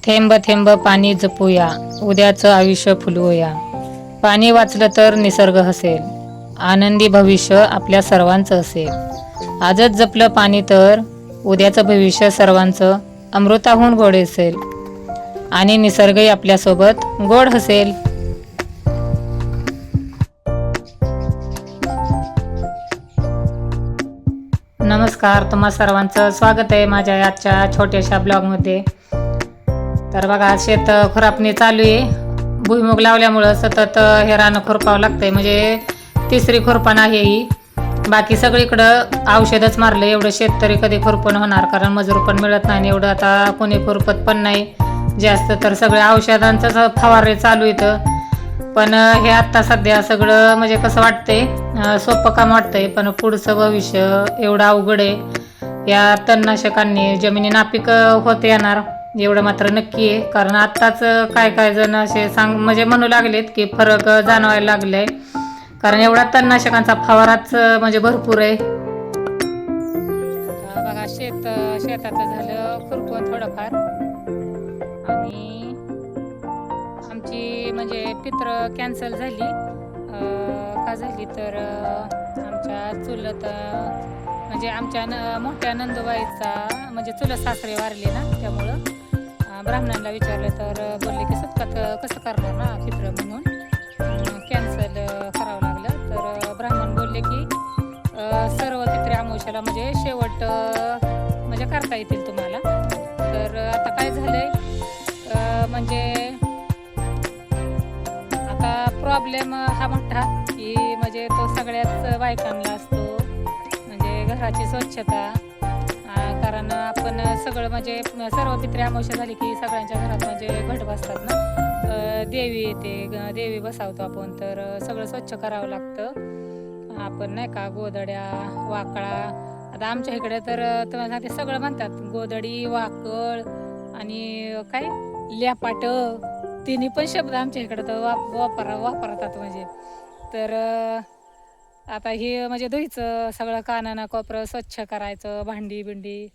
थेंब थेंब पाणी जपूया, उद्याचं आयुष्य फुलवूया. पाणी वाचलं तर निसर्ग हसेल, आनंदी भविष्य आपल्या सर्वांचं असेल. आजच जपलं पाणी तर उद्याचं भविष्य सर्वांचं अमृताहून गोड असेल आणि निसर्गही आपल्यासोबत गोड हसेल. नमस्कार, तुम्हा सर्वांचं स्वागत आहे माझ्या आजच्या छोट्याशा ब्लॉगमध्ये. तर बघा, शेत खुरापणी चालू आहे. भुईमुग लावल्यामुळं सतत हे रानं खुरपावं लागतंय. म्हणजे तिसरी खुरपण आहे ही. बाकी सगळीकडं औषधच मारलं. एवढं शेत तरी कधी खुरपण होणार, कारण मजूर पण मिळत नाही. एवढं आता कोणी खुरपत पण नाही जास्त, तर सगळे औषधांचंच फवारे चालू येतं. पण हे आत्ता सध्या सगळं म्हणजे कसं वाटतंय, सोपं काम वाटतंय, पण पुढचं भविष्य एवढं अवघड आहे. या तणनाशकांनी जमिनी नापीक होत येणार एवढं मात्र नक्की आहे. कारण आत्ताच काय काय जण असे म्हणजे म्हणू लागलेत की फरक जाणवायला लागलाय, कारण एवढा तणनाशकांचा फवाराच म्हणजे भरपूर आहे. बघा, शेताचं झालं खुरपून थोडंफार. आणि आमची म्हणजे पित्र कॅन्सल झाली. का झाली तर आमच्या चुलत म्हणजे आमच्या मोठ्या नंदुबाईचा म्हणजे चुलत सासरे वारले ना, त्यामुळं ब्राह्मणांना विचारलं तर बोलले की सुटकात कसं करणार ना पित्र, म्हणून कॅन्सल करावं लागलं. तर ब्राह्मण बोलले की सर्व पित्रे अमावस्याला म्हणजे शेवट म्हणजे करता येतील तुम्हाला. तर आता काय झालंय, म्हणजे आता प्रॉब्लेम हा मोठा की म्हणजे तो सगळ्याच बायकांना असतो, म्हणजे घराची स्वच्छता. कारण आपण सगळं म्हणजे सर्व पित्रे अमावस्या झाली की सगळ्यांच्या घरात म्हणजे घट बसतात ना, देवी येते, देवी बसावतो आपण, तर सगळं स्वच्छ करावं लागतं आपण, नाही का. गोधड्या, वाकळा. आता आमच्या इकडे तर तुम्हाला सांगते सगळं म्हणतात, गोधडी, वाकळ आणि काय ल्यापाट, तिन्ही पण शब्द आमच्या इकडे तर वापरतात म्हणजे. तर आता हे म्हणजे धुईचं सगळं, कानाना कोपरं स्वच्छ करायचं, भांडी बिंडी.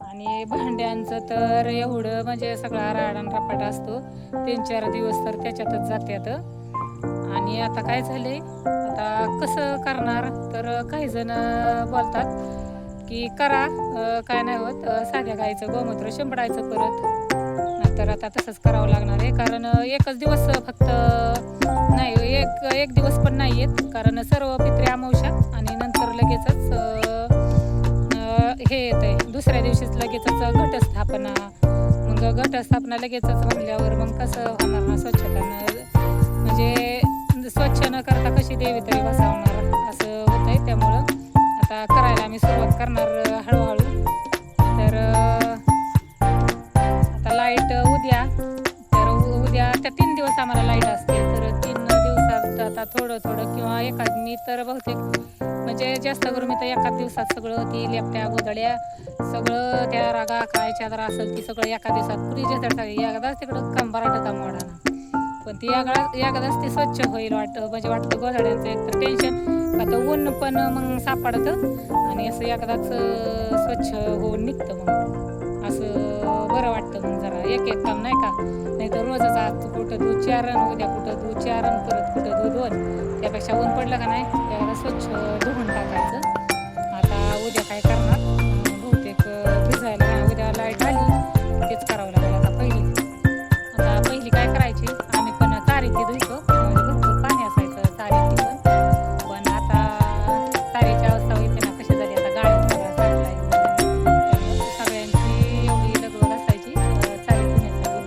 आणि भांड्यांचं तर एवढं म्हणजे सगळा राडान रपाट असतो, 3-4 दिवस तर त्याच्यातच जातात. आणि आता काय झालंय, आता कसं करणार, तर काही जण बोलतात की करा, काय नाही होत, साध्या गाईचं गोमूत्र शिंपडायचं परत. तर आता तसंच करावं लागणार आहे, कारण एकच दिवस फक्त नाही, एक दिवस पण नाही येत, कारण सर्व पित्रे अमावस्या आणि नंतर लगेचच हे येत आहे, दुसऱ्या दिवशीच लगेचच घटस्थापना. मग घटस्थापना लगेचच म्हणल्यावर मग कसं होणार ना स्वच्छता, म्हणजे स्वच्छ न करता कशी देवी तरी बसावणार, असं होत आहे. त्यामुळं आता करायला आम्ही सुरुवात करणार हळूहळू. तर आता लाईट उद्या, तर उद्या त्या 3 दिवस आम्हाला लाईट असते, तर 3 दिवसात आता थोडं थोडं किंवा एखाद, मी तर बहुतेक म्हणजे जास्त करून मी तर एकाच दिवसात सगळं ती लेपट्या गोधड्या सगळं त्या रागा काय चादर असेल ती सगळं एका दिवसात पुरी एकदाच तिकडं कंबाराट काम वाढणार. पण ती एकदाच ती स्वच्छ होईल म्हणजे वाटतं गोधड्यांचं एक तर टेन्शन, आता ऊन पण मग सापडतं आणि असं एकदाच स्वच्छ होऊन निघतं, मग असं बरं वाटतं. मग जरा एक एक काम, नाही का. नाही तर रोजच आज कुठं दूध 4 उद्या कुठं दूध 4 परत कुठं दूध 2, त्यापेक्षा ऊन पडलं का नाही एकदा स्वच्छ धुवून टाकायचं. आता उद्या काय करणार, बहुतेक भिजायला उद्या लाईट आली तेच करावं लागेल. आता पहिली काय करायची, आम्ही पण तारीची धुयचो, म्हणजे भरपूर पाणी असायचं तारीची पण आता तारीची अवस्था होती ना कशी झाली, आता गाळ्यात सगळा साठलाय. त्यामुळे सगळ्यांची एवढी लगबग असायची चारी धुण्यासाठी.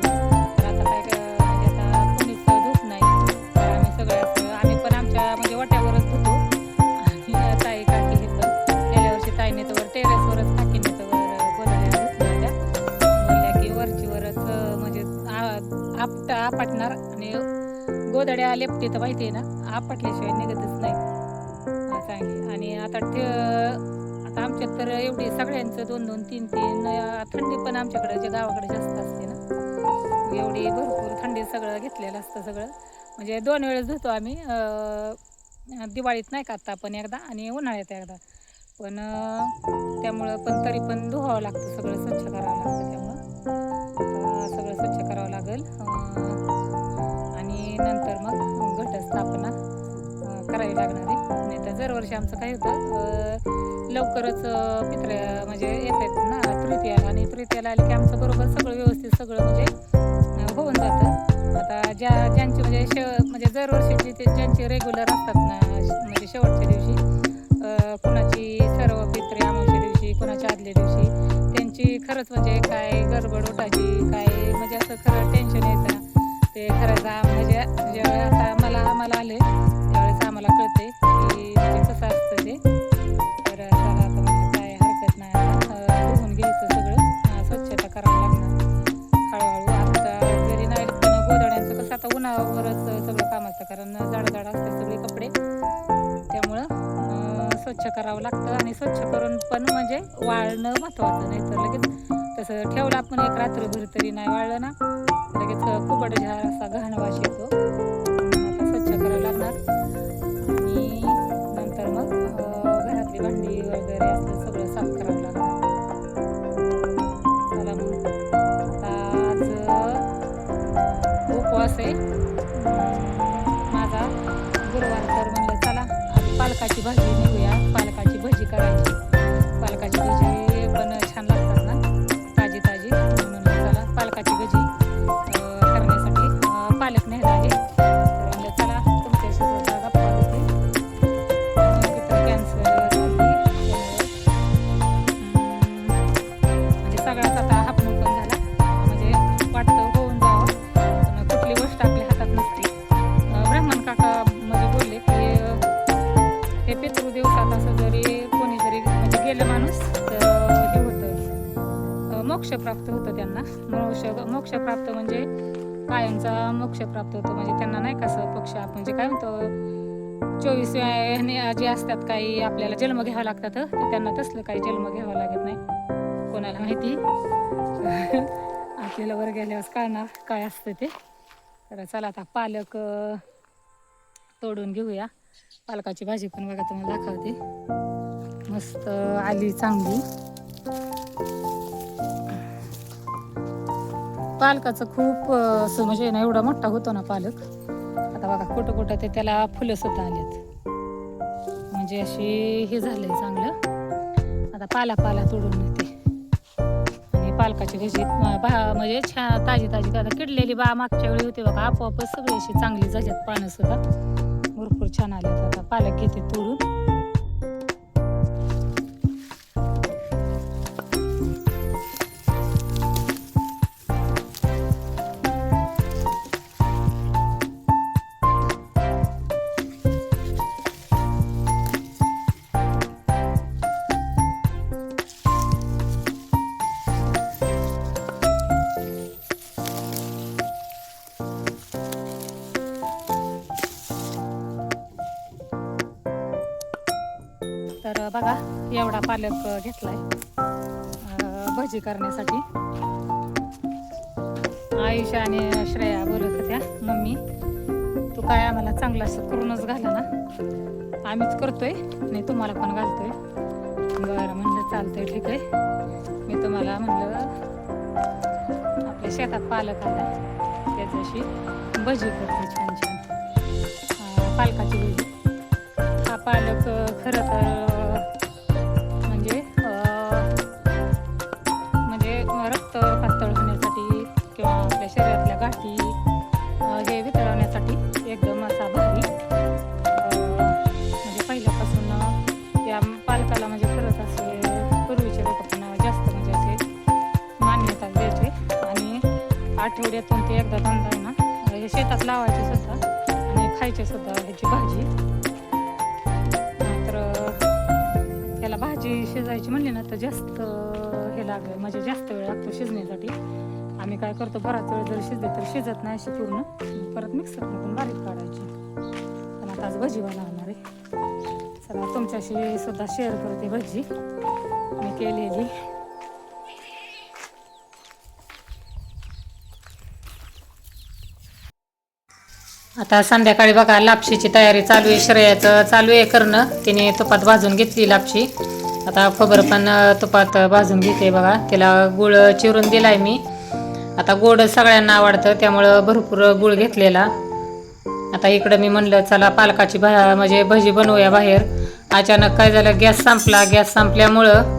तर आता काय म्हणजे आता कोणीच धूत नाही, तर आम्ही सगळं आम्ही पण आमच्या म्हणजे वाट्यावरच धुतो. आणि ताई काकी हे पण गेल्या वर्षी ताईने तर टेरेसवरच, काकीने तर गोधड्या धुतल्या होत्या, बोलल्या की वरचीवरच म्हणजे आपटणार आणि गोधड्या लेपटी तर माहिती आहे ना, आपटल्याशिवाय निघतच नाही चांगली. आणि आता आमच्यात तर एवढी सगळ्यांचं 2-2, 3-3, थंडी पण आमच्याकडे जे गावाकडे जास्त असते ना, एवढी भरपूर थंडी सगळं घेतलेलं असतं सगळं. म्हणजे 2 वेळेस धुतो आम्ही, दिवाळीत नाही का आता पण एकदा आणि उन्हाळ्यात एकदा. पण त्यामुळं पण तरी पण धुवावं लागतं, सगळं स्वच्छ करावं लागतं. त्यामुळं दरवर्षी आमचं काय होतं लवकरच पित्र्या म्हणजे येतात ना तृतीयाला, आणि तृतीयाला आली की आमचं बरोबर सगळं व्यवस्थित सगळं म्हणजे होऊन जातं. आता ज्यांची म्हणजे दरवर्षीची ज्यांची रेग्युलर असतात ना म्हणजे शेवटच्या दिवशी कुणाची सर्व पित्रे अमावस्या दिवशी, कुणाच्या आदल्या दिवशी, त्यांची खरंच म्हणजे काय गडबड उठायची, काय म्हणजे असं खरं टेन्शन यायचं ना ते खरंच म्हणजे जेव्हा आता आम्हाला आले त्यावेळेस आम्हाला कळते की म्हणजे कसं असतं ते. तर चला आता म्हणजे काय हरकत नाही, आता धुवून घ्यायचं सगळं, स्वच्छता करावं लागणार हळूहळू. आता जरी नाही पण गोधड्यांचं कसं आता उन्हावरच सगळं काम असतं, कारण जाड असते सगळे कपडे, त्यामुळं स्वच्छ करावं लागतं. आणि स्वच्छ करून पण म्हणजे वाळणं महत्त्वाचं, नाही तर लगेच तसं ठेवलं आपण एक रात्रभर तरी नाही वाळलं ना लगेच कुबट झार असा घाण वास येतो. आता स्वच्छ करावं लागणार आणि नंतर मग घरातली भांडी वगैरे असं सगळं साफ करावं लागणार. चला मग आता आज उपवास आहे माझा गुरुवार, तर म्हणलं चला आज पालकाची भाजी नेऊया, पालकाची भजी करायची. पालकाची भजी पण छान लागतात ना ताजी ताजी, म्हणून चला पालकाची भजी करण्यासाठी पालक न्यायला आले. तर म्हणलं चला तुमच्याशी सुद्धा गप्पा होते, तिथं कॅन्सर झाली म्हणजे सगळाच आता हापणूक पण झाला, म्हणजे वाटतं होऊन जावं पण कुठली गोष्ट आपल्या हातात नसते. ब्राह्मण काका म्हणजे बोलले की हे पितृ दिवसात असं जरी कोणी जरी म्हणजे गेलं माणूस तर हे होतं मोक्ष प्राप्त होतं त्यांना. मोक्ष प्राप्त म्हणजे कायमचा मोक्ष प्राप्त होतो, म्हणजे त्यांना नाही कसं पक्ष म्हणजे काय म्हणतो 24 जे असतात काही आपल्याला जन्म घ्यावा लागतात, ते त्यांना तसलं काही जन्म घ्यावा लागत नाही, कोणाला माहिती. आपल्याला वर गेल्यावर कळणार काय असतं ते. तर चला आता पालक तोडून घेऊया. पालकाची भाजी पण बघा तुम्हाला दाखवते, मस्त आली चांगली. पालकाचं खूप असं म्हणजे ना एवढा मोठा होतो ना पालक, आता बघा कुठं कुठं ते त्याला फुलं सुद्धा आलेत, म्हणजे अशी हे झालंय चांगलं. आता पाला तोडून येते आणि पालकाची भजी म्हणजे छान ताजी आता किडलेली मागच्या वेळी होती बघा, आपोआपच सगळी अशी चांगली झाल्यात, पानं सुद्धा भरपूर छान आलेत. आता पालक घेते तोडून. तर बघा एवढा पालक घेतलाय भजी करण्यासाठी. आयुषा आणि श्रेया बोलत होत्या मम्मी तू काय आम्हाला चांगला असं करूनच घाला ना, आम्हीच करतोय आणि तुम्हाला पण घालतोय. बरं म्हणलं चालतंय ठीक आहे, मी तुम्हाला म्हणलं आपल्या शेतात पालक आला त्याच्याशी भजी करते छान छान पालकाची भजी. हा पालक खरं तर रक्त पातळ होण्यासाठी किंवा आपल्या शरीरातल्या गाठी हे वितळवण्यासाठी एकदम असा भारी, म्हणजे पहिल्यापासून या पालकाला म्हणजे खरंच असे पूर्वीचे लोक पण जास्त म्हणजे असे मान्यता द्यायचे. आणि आठवड्यातून ते एकदा दोनदा आहे ना हे शेतात लावायचे सुद्धा आणि खायचे सुद्धा ह्याची भाजी. त्याला भाजी शिजायची म्हणली ना तर जास्त हे लागेल, म्हणजे जास्त वेळ लागतो शिजण्यासाठी. आम्ही काय करतो बराच वेळ जर शिजले तर शिजत नाही अशी पूर्ण, परत मिक्सरमधून बारीक काढायची. पण आता आज भजी बनवणार आहे, चला तुमच्याशी सुद्धा शेअर करते भजी मी केलेली. आता संध्याकाळी बघा लापशीची तयारी चालू आहे, श्रेयाचं चालू आहे करणं. तिने तुपात भाजून घेतली लापशी, आता खोबरं पण तुपात भाजून घेते बघा. तिला गूळ चिरून दिलाय मी, आता गोड सगळ्यांना आवडतं त्यामुळं भरपूर गूळ घेतलेला. आता इकडं मी म्हणलं चला पालकाची म्हणजे भजी बनवूया बाहेर, अचानक काय झालं, गॅस संपल्यामुळं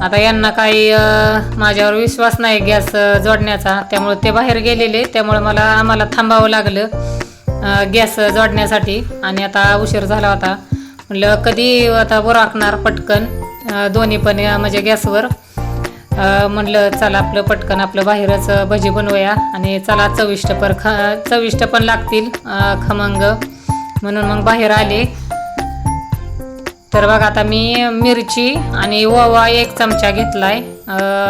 आता यांना काही माझ्यावर विश्वास नाही गॅस जोडण्याचा, त्यामुळे ते बाहेर गेलेले, त्यामुळे आम्हाला थांबावं लागलं गॅस जोडण्यासाठी. आणि आता उशीर झाला होता, म्हटलं कधी आता बुराकणार पटकन दोन्ही पण म्हणजे गॅसवर. म्हटलं चला आपलं पटकन आपलं बाहेरच भजी बनवूया आणि चला चविष्ट पण लागतील खमंग, म्हणून मग बाहेर आले. तर बघा आता मी मिरची आणि ओवा 1 चमचा घेतलाय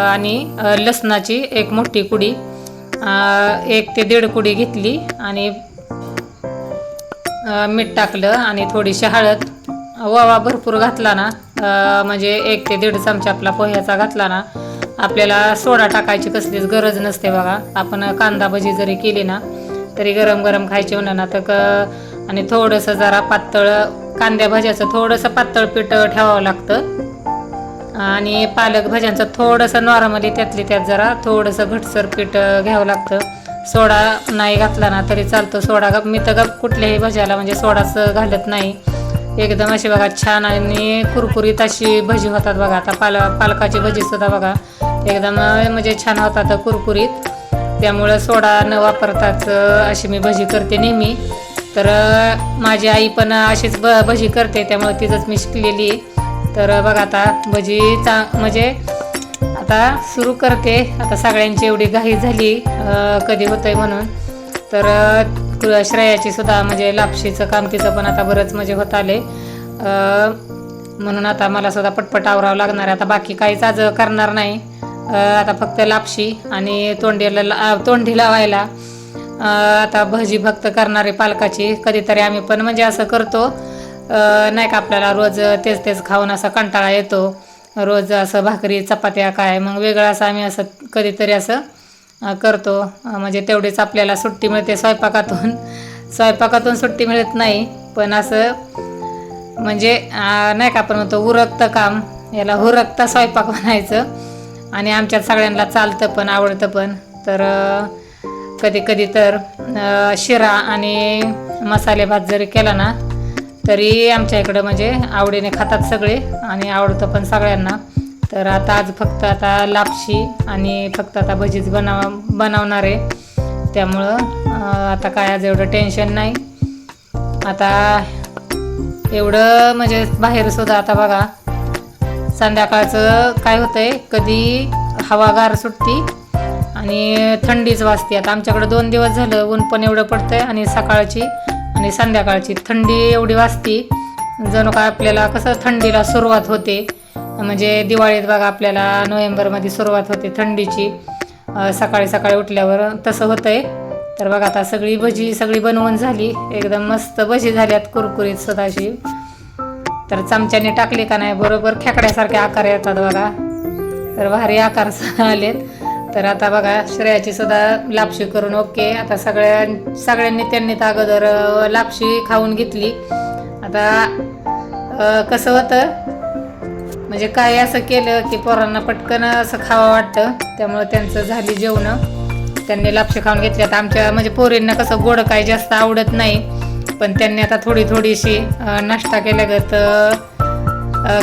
आणि लसणाची 1 मोठी कुडी 1 ते 1.5 कुडी घेतली आणि मीठ टाकलं आणि थोडीशी हळद. ओवा भरपूर घातला ना म्हणजे 1 ते 1.5 चमचा आपला पोह्याचा घातला ना, आपल्याला सोडा टाकायची कसलीच गरज नसते बघा. आपण कांदा भजी जरी केली ना तरी गरम गरम खायची म्हणा ना तर आणि थोडंसं जरा पातळ कांद्या भाज्याचं थोडंसं पातळ पीठ ठेवावं लागतं आणि पालक भाज्यांचं थोडंसं नॉर्मली त्यातली त्यात जरा थोडंसं घटसर पीठ घ्यावं लागतं. सोडा नाही घातला ना तरी चालतो. सोडा मी तर कुठल्याही भाज्याला म्हणजे सोडाच घालत नाही. एकदम अशी बघा छान आणि कुरकुरीत अशी भजी होतात बघा. आता पालकाची भजी सुद्धा बघा एकदम म्हणजे छान होतात कुरकुरीत, त्यामुळं सोडा न वापरताच अशी मी भजी करते नेहमी. तर माझी आई पण अशीच भजी करते, त्यामुळे तिचंच मी शिकलेली. तर बघा आता भजी म्हणजे आता सुरू करते. आता सगळ्यांची एवढी घाई झाली कधी होतंय म्हणून. तर श्रेयाची सुद्धा म्हणजे लापशीचं काम तिचं पण आता बरंच म्हणजे होत आले, म्हणून आता मला सुद्धा पटपट आवरावं लागणार आहे. आता बाकी काहीच आज करणार नाही, आता फक्त लापशी आणि तोंडी लावायला आता भजी फक्त करणारे पालकाची. कधीतरी आम्ही पण म्हणजे असं करतो नाही का, आपल्याला रोज तेच खाऊन असा कंटाळा येतो, रोज असं भाकरी चपात्या काय, मग वेगळं असं आम्ही असं कधीतरी असं करतो. म्हणजे तेवढीच आपल्याला सुट्टी मिळते स्वयंपाकातून सुट्टी मिळत नाही, पण असं म्हणजे नाही का आपण म्हणतो उरकतं काम, याला हुरकता स्वयंपाक म्हणायचं. आणि आमच्यात सगळ्यांना चालतं पण आवडतं पण. तर कधी तर शिरा आणि मसाले भात जरी केला ना तरी आमच्या इकडं म्हणजे आवडीने खातात सगळे आणि आवडतं पण सगळ्यांना. तर आज फक्त आता लापशी आणि फक्त आता भजीच बनवणार आहे, त्यामुळं आता काय आज एवढं टेन्शन नाही. आता एवढं म्हणजे बाहेर सुद्धा आता बघा संध्याकाळचं काय होतंय, कधी हवागार सुटती आणि थंडीच वाजते. आता आमच्याकडं 2 दिवस झालं ऊन पण एवढं पडतंय आणि सकाळची आणि संध्याकाळची थंडी एवढी वाजती, जणू काय आपल्याला कसं थंडीला सुरुवात होते. म्हणजे दिवाळीत बघा आपल्याला नोव्हेंबरमध्ये सुरुवात होते थंडीची, सकाळी उठल्यावर तसं होतंय. तर बघा आता सगळी बनवून झाली, एकदम मस्त भजी झाल्यात कुरकुरीत स्वतःशी. तर चमच्याने टाकली का नाही बरोबर खेकड्यासारखे आकार येतात बघा, तर भारी आकार आलेत. तर आता बघा श्रेयाची सुद्धा लापशी करून ओके. आता सगळ्यांनी त्यांनी तर अगोदर लापशी खाऊन घेतली. आता कसं होतं म्हणजे काय असं केलं की पोरांना पटकन असं खावं वाटतं, त्यामुळे त्यांचं झाली जेवणं, त्यांनी लापशी खाऊन घेतली. आता आमच्या म्हणजे पोरींना कसं गोड काही जास्त आवडत नाही, पण त्यांनी आता थोडीशी नाश्ता केल्यागत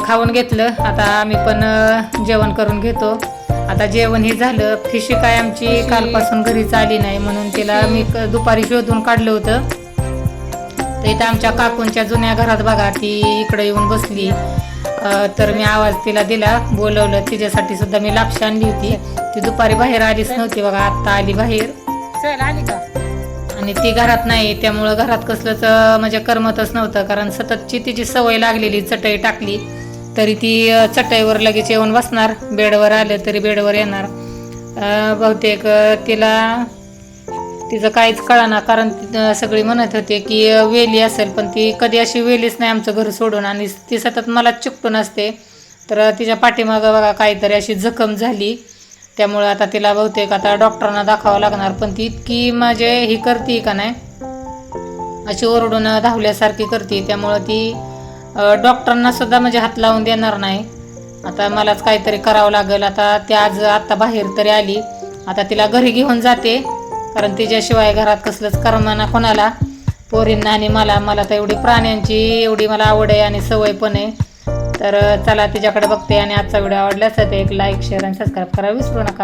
खाऊन घेतलं. आता आम्ही पण जेवण करून घेतो. आता जेवण हे झालं. फिशी काय आमची कालपासून घरीच आली नाही, म्हणून तिला मी दुपारी शोधून काढलं होतं. तर इथं आमच्या काकूंच्या जुन्या घरात बघा ती इकडे येऊन बसली, तर मी आवाज तिला दिला, बोलवलं. तिच्यासाठी सुद्धा मी लापशी आणली होती. ती दुपारी बाहेर आलीच नव्हती बघा, आत्ता आली बाहेर. आली का? आणि ती घरात नाही, त्यामुळं घरात कसलंच म्हणजे करमतच नव्हतं, कारण सततची तिची सवय लागलेली. चटई टाकली तरी ती चटईवर लगेच येऊन बसणार, बेडवर आलं तरी बेडवर येणार. बहुतेक तिचं काहीच कळना, कारण सगळी म्हणत होते की वेली असेल, पण ती कधी अशी वेलीच नाही आमचं घर सोडून, आणि ती सतत मला चिकटून असते. तर तिच्या पाठीमागं बघा काहीतरी अशी जखम झाली, त्यामुळं आता तिला बहुतेक आता डॉक्टरांना दाखवावं लागणार. पण ती इतकी म्हणजे ही करते का नाही, अशी ओरडून धावल्यासारखी करते, त्यामुळं ती डॉक्टरांना सुद्धा म्हणजे हात लावून देणार नाही. आता मलाच काहीतरी करावं लागेल. आता ती आत्ता बाहेर तरी आली, आता तिला घरी घेऊन जाते, कारण तिच्याशिवाय घरात कसलंच करमाना कोणाला. पोरींना आणि मला तर एवढी प्राण्यांची एवढी मला आवड आहे आणि सवय पण आहे. तर चला तिच्याकडे बघते आणि आजचा व्हिडिओ आवडला असेल तर एक लाईक शेअर आणि सबस्क्राईब करायला विसरू नका.